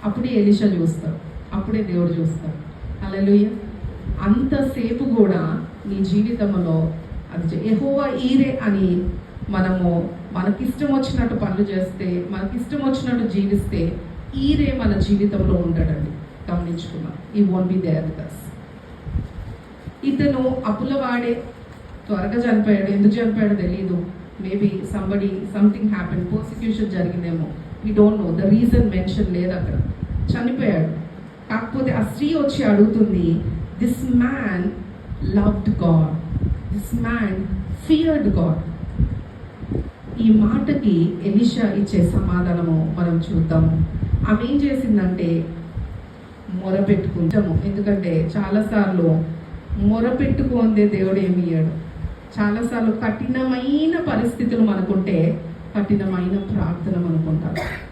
అప్పుడే ఎలీషా చూస్తాడు, అప్పుడే దేవుడు చూస్తాడు. హల్లెలూయా. అంతసేపు కూడా నీ జీవితంలో అది యెహోవా ఈరే అని మనము మనకిష్టం వచ్చినట్టు పనులు చేస్తే, మనకిష్టం వచ్చినట్టు జీవిస్తే ఈరే మన జీవితంలో ఉండడండి. గమనించుకున్నాం. ఈ won't be there with us. ఇతను అప్పులవాడే త్వరగా చనిపోయాడు. ఎందుకు చనిపోయాడో తెలియదు. మేబీ సంథింగ్ హ్యాపెన్, పర్సిక్యూషన్ జరిగిందేమో. We don't know. The reason mention లేదు అక్కడ. చనిపోయాడు. కాకపోతే ఆ స్త్రీ వచ్చి అడుగుతుంది, this man loved God, this man feared God. ఈ మాటకి ఎలీషా ఇచ్చే సమాధానము మనం చూద్దాము. ఆమె ఏం చేసిందంటే మొరపెట్టుకుంటాము. ఎందుకంటే చాలాసార్లు మొరపెట్టుకుందే దేవుడు ఏమి ఇయ్యాడు. చాలాసార్లు కఠినమైన పరిస్థితులు మనకుంటే కఠినమైన ప్రార్థన మనకుంటారు.